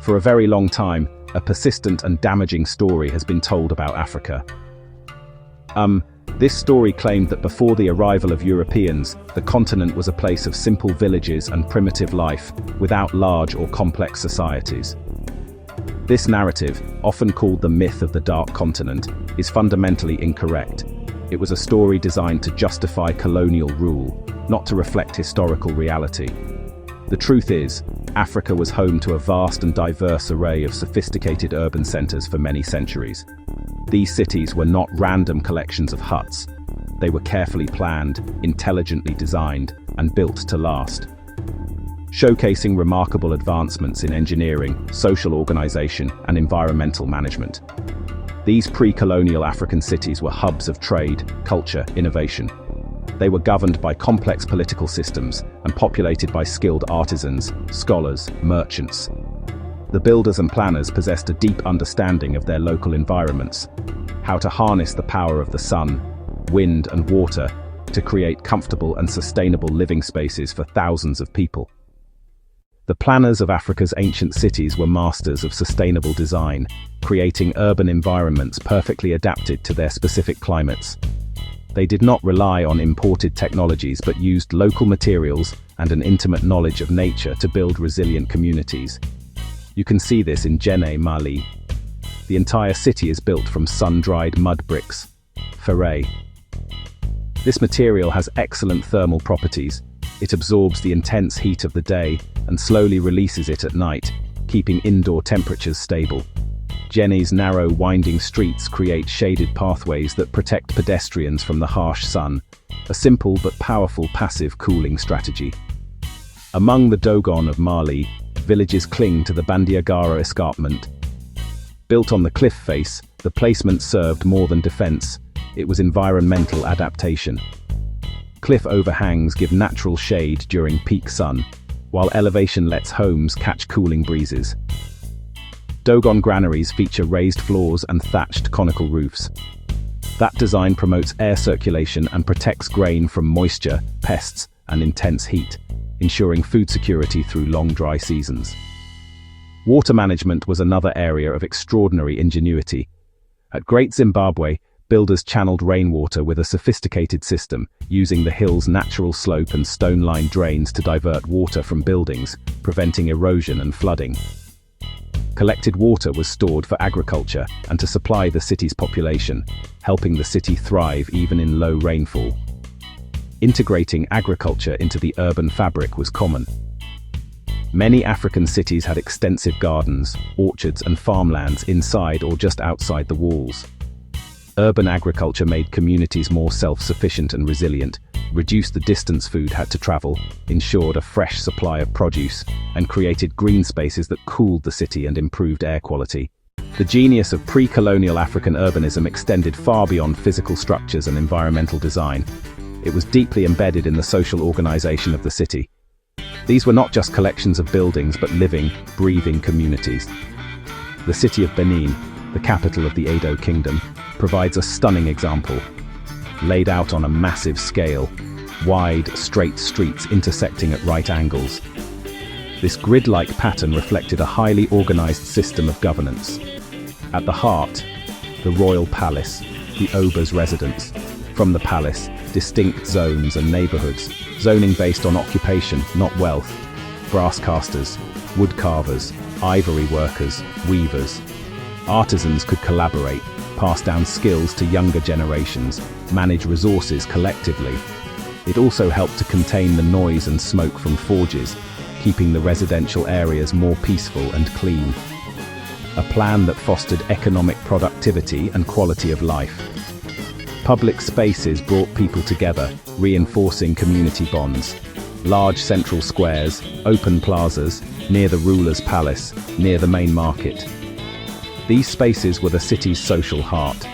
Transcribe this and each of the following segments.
For a very long time, a persistent and damaging story has been told about Africa. This story claimed that before the arrival of Europeans, the continent was a place of simple villages and primitive life, without large or complex societies. This narrative, often called the myth of the Dark Continent, is fundamentally incorrect. It was a story designed to justify colonial rule, not to reflect historical reality. The truth is, Africa was home to a vast and diverse array of sophisticated urban centers for many centuries. These cities were not random collections of huts. They were carefully planned, intelligently designed, and built to last, showcasing remarkable advancements in engineering, social organization, and environmental management. These pre-colonial African cities were hubs of trade, culture, innovation. They were governed by complex political systems and populated by skilled artisans, scholars, merchants. The builders and planners possessed a deep understanding of their local environments, how to harness the power of the sun, wind, and water to create comfortable and sustainable living spaces for thousands of people. The planners of Africa's ancient cities were masters of sustainable design, creating urban environments perfectly adapted to their specific climates. They did not rely on imported technologies but used local materials and an intimate knowledge of nature to build resilient communities. You can see this in Djenné, Mali. The entire city is built from sun-dried mud bricks, ferraille. This material has excellent thermal properties. It absorbs the intense heat of the day and slowly releases it at night, keeping indoor temperatures stable. Djenné's narrow, winding streets create shaded pathways that protect pedestrians from the harsh sun, a simple but powerful passive cooling strategy. Among the Dogon of Mali, villages cling to the Bandiagara escarpment. Built on the cliff face, the placement served more than defense. It was environmental adaptation. Cliff overhangs give natural shade during peak sun, while elevation lets homes catch cooling breezes. Dogon granaries feature raised floors and thatched conical roofs. That design promotes air circulation and protects grain from moisture, pests, and intense heat, ensuring food security through long dry seasons. Water management was another area of extraordinary ingenuity. At Great Zimbabwe, builders channeled rainwater with a sophisticated system, using the hill's natural slope and stone-lined drains to divert water from buildings, preventing erosion and flooding. Collected water was stored for agriculture and to supply the city's population, helping the city thrive even in low rainfall. Integrating agriculture into the urban fabric was common. Many African cities had extensive gardens, orchards, and farmlands inside or just outside the walls. Urban agriculture made communities more self-sufficient and resilient, reduced the distance food had to travel, ensured a fresh supply of produce, and created green spaces that cooled the city and improved air quality. The genius of pre-colonial African urbanism extended far beyond physical structures and environmental design. It was deeply embedded in the social organization of the city. These were not just collections of buildings but living, breathing communities. The city of Benin, the capital of the Edo Kingdom, provides a stunning example. Laid out on a massive scale, wide, straight streets intersecting at right angles. This grid-like pattern reflected a highly organized system of governance. At the heart, the royal palace, the Oba's residence. From the palace, distinct zones and neighborhoods, zoning based on occupation, not wealth. Brass casters, wood carvers, ivory workers, weavers. Artisans could collaborate, pass down skills to younger generations, manage resources collectively. It also helped to contain the noise and smoke from forges, keeping the residential areas more peaceful and clean. A plan that fostered economic productivity and quality of life. Public spaces brought people together, reinforcing community bonds. Large central squares, open plazas, near the ruler's palace, near the main market. These spaces were the city's social heart.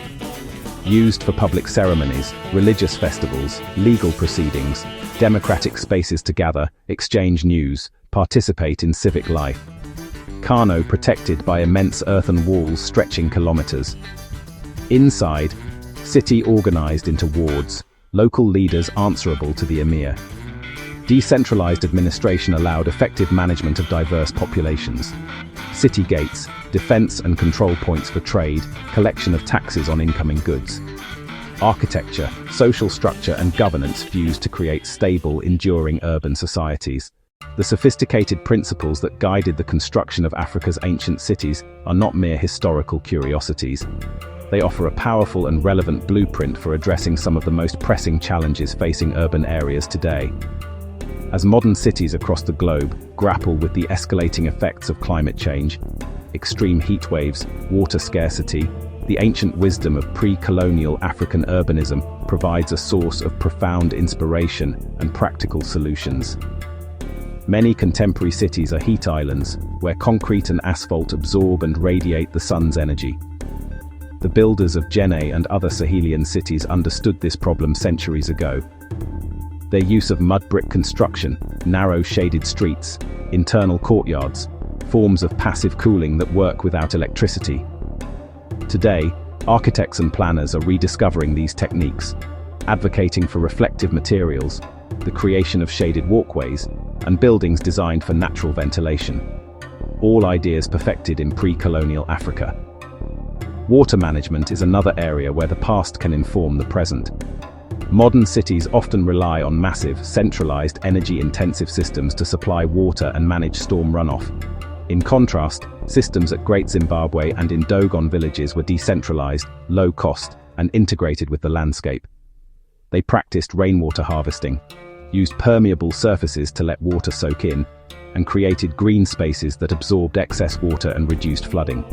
Used for public ceremonies, religious festivals, legal proceedings, democratic spaces to gather, exchange news, participate in civic life. Kano protected by immense earthen walls stretching kilometers. Inside, city organized into wards, local leaders answerable to the emir. Decentralized administration allowed effective management of diverse populations. city gates, defense and control points for trade, collection of taxes on incoming goods. Architecture, social structure and governance fuse to create stable, enduring urban societies. The sophisticated principles that guided the construction of Africa's ancient cities are not mere historical curiosities. They offer a powerful and relevant blueprint for addressing some of the most pressing challenges facing urban areas today. As modern cities across the globe grapple with the escalating effects of climate change, extreme heat waves, water scarcity, the ancient wisdom of pre-colonial African urbanism provides a source of profound inspiration and practical solutions. Many contemporary cities are heat islands, where concrete and asphalt absorb and radiate the sun's energy. The builders of Djenné and other Sahelian cities understood this problem centuries ago. Their use of mud brick construction, narrow shaded streets, internal courtyards, forms of passive cooling that work without electricity. Today, architects and planners are rediscovering these techniques, advocating for reflective materials, the creation of shaded walkways, and buildings designed for natural ventilation. All ideas perfected in pre-colonial Africa. Water management is another area where the past can inform the present. Modern cities often rely on massive, centralized, energy-intensive systems to supply water and manage storm runoff. In contrast, systems at Great Zimbabwe and in Dogon villages were decentralized, low-cost, and integrated with the landscape. They practiced rainwater harvesting, used permeable surfaces to let water soak in, and created green spaces that absorbed excess water and reduced flooding.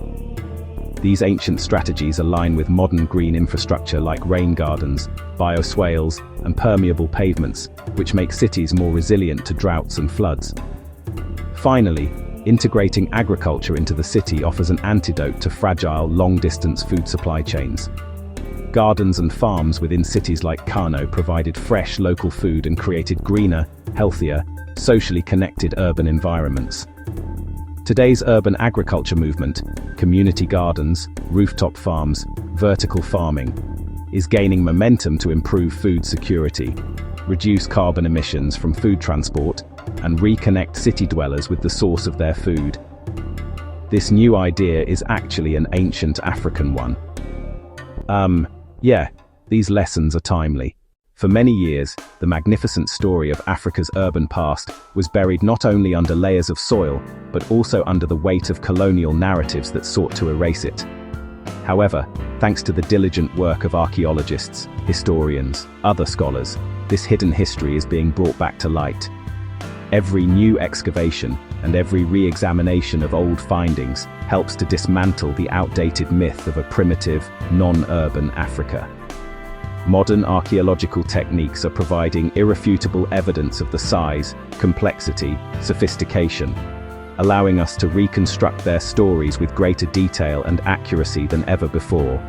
These ancient strategies align with modern green infrastructure like rain gardens, bioswales, and permeable pavements, which make cities more resilient to droughts and floods. Finally, integrating agriculture into the city offers an antidote to fragile, long-distance food supply chains. Gardens and farms within cities like Kano provided fresh local food and created greener, healthier, socially connected urban environments. Today's urban agriculture movement, community gardens, rooftop farms, vertical farming, is gaining momentum to improve food security, reduce carbon emissions from food transport, and reconnect city dwellers with the source of their food. This new idea is actually an ancient African one. Yeah, these lessons are timely. For many years, the magnificent story of Africa's urban past was buried not only under layers of soil, but also under the weight of colonial narratives that sought to erase it. However, thanks to the diligent work of archaeologists, historians, other scholars, this hidden history is being brought back to light. Every new excavation and every re-examination of old findings helps to dismantle the outdated myth of a primitive, non-urban Africa. Modern archaeological techniques are providing irrefutable evidence of the size, complexity, sophistication, allowing us to reconstruct their stories with greater detail and accuracy than ever before.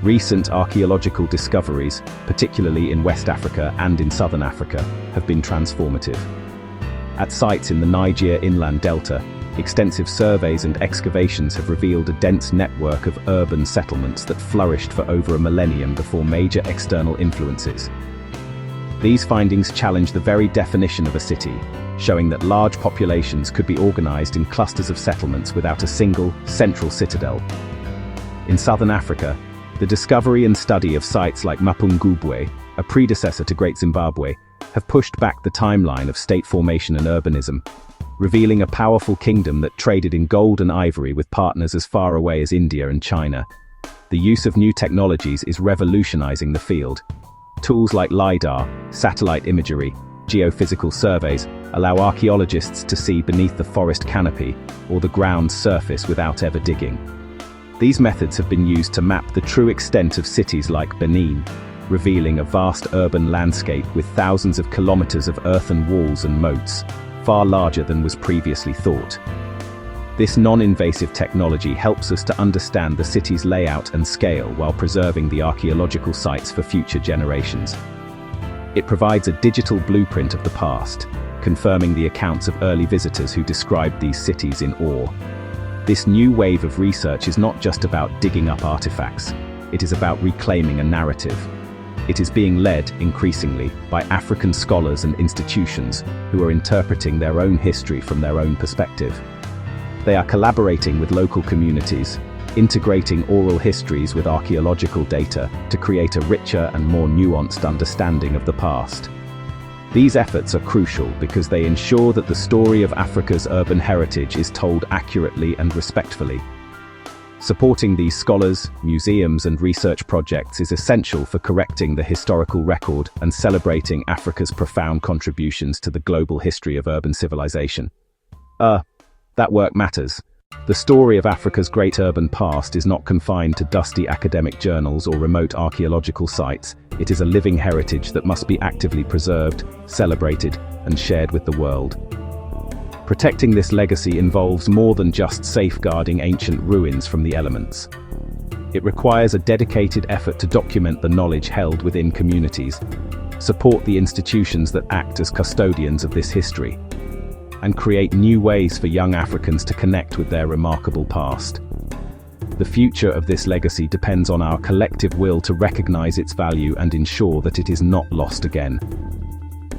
Recent archaeological discoveries, particularly in West Africa and in Southern Africa, have been transformative. At sites in the Niger inland delta, extensive surveys and excavations have revealed a dense network of urban settlements that flourished for over a millennium before major external influences. These findings challenge the very definition of a city, showing that large populations could be organized in clusters of settlements without a single, central citadel. In southern Africa, the discovery and study of sites like Mapungubwe, a predecessor to Great Zimbabwe, have pushed back the timeline of state formation and urbanism, revealing a powerful kingdom that traded in gold and ivory with partners as far away as India and China. The use of new technologies is revolutionizing the field. Tools like LiDAR, satellite imagery, geophysical surveys allow archaeologists to see beneath the forest canopy or the ground's surface without ever digging. These methods have been used to map the true extent of cities like Benin, revealing a vast urban landscape with thousands of kilometers of earthen walls and moats, far larger than was previously thought. This non-invasive technology helps us to understand the city's layout and scale while preserving the archaeological sites for future generations. It provides a digital blueprint of the past, confirming the accounts of early visitors who described these cities in awe. This new wave of research is not just about digging up artifacts, it is about reclaiming a narrative. It is being led, increasingly, by African scholars and institutions who are interpreting their own history from their own perspective. They are collaborating with local communities, integrating oral histories with archaeological data to create a richer and more nuanced understanding of the past. These efforts are crucial because they ensure that the story of Africa's urban heritage is told accurately and respectfully. Supporting these scholars, museums, and research projects is essential for correcting the historical record and celebrating Africa's profound contributions to the global history of urban civilization. That work matters. The story of Africa's great urban past is not confined to dusty academic journals or remote archaeological sites. It is a living heritage that must be actively preserved, celebrated, and shared with the world. Protecting this legacy involves more than just safeguarding ancient ruins from the elements. It requires a dedicated effort to document the knowledge held within communities, support the institutions that act as custodians of this history, and create new ways for young Africans to connect with their remarkable past. The future of this legacy depends on our collective will to recognize its value and ensure that it is not lost again.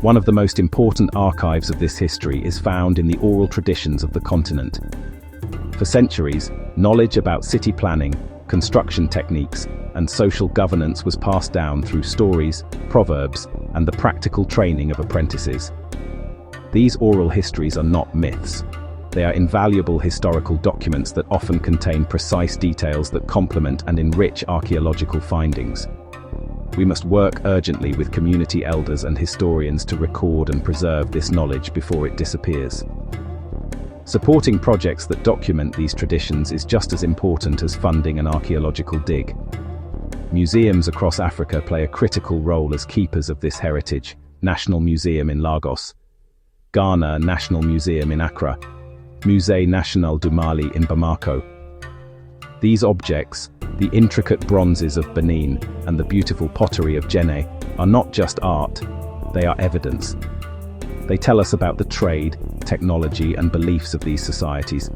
One of the most important archives of this history is found in the oral traditions of the continent. For centuries, knowledge about city planning, construction techniques, and social governance was passed down through stories, proverbs, and the practical training of apprentices. These oral histories are not myths. They are invaluable historical documents that often contain precise details that complement and enrich archaeological findings. We must work urgently with community elders and historians to record and preserve this knowledge before it disappears. Supporting projects that document these traditions is just as important as funding an archaeological dig. Museums across Africa play a critical role as keepers of this heritage. National Museum in Lagos, Ghana National Museum in Accra, Musée National du Mali in Bamako. These objects, the intricate bronzes of Benin and the beautiful pottery of Djenné, are not just art, they are evidence. They tell us about the trade, technology, and beliefs of these societies.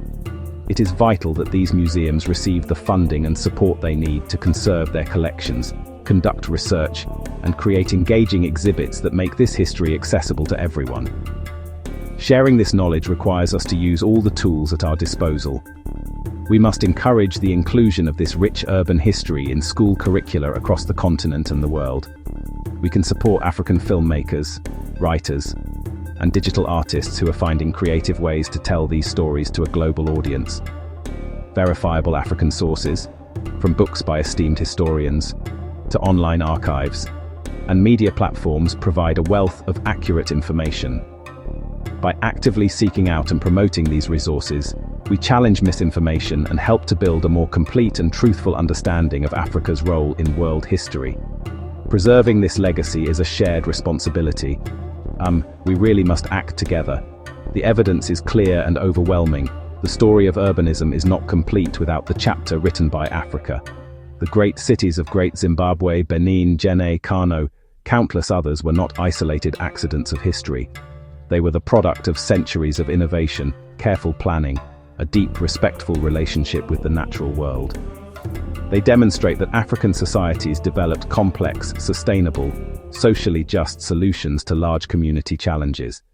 It is vital that these museums receive the funding and support they need to conserve their collections, conduct research, and create engaging exhibits that make this history accessible to everyone. Sharing this knowledge requires us to use all the tools at our disposal. We must encourage the inclusion of this rich urban history in school curricula across the continent and the world. We can support African filmmakers, writers, and digital artists who are finding creative ways to tell these stories to a global audience. Verifiable African sources, from books by esteemed historians to online archives, and media platforms provide a wealth of accurate information. By actively seeking out and promoting these resources, we challenge misinformation and help to build a more complete and truthful understanding of Africa's role in world history. Preserving this legacy is a shared responsibility. We really must act together. The evidence is clear and overwhelming. The story of urbanism is not complete without the chapter written by Africa. The great cities of Great Zimbabwe, Benin, Djenné, Kano, countless others were not isolated accidents of history. They were the product of centuries of innovation, careful planning, a deep, respectful relationship with the natural world. They demonstrate that African societies developed complex, sustainable, socially just solutions to large community challenges.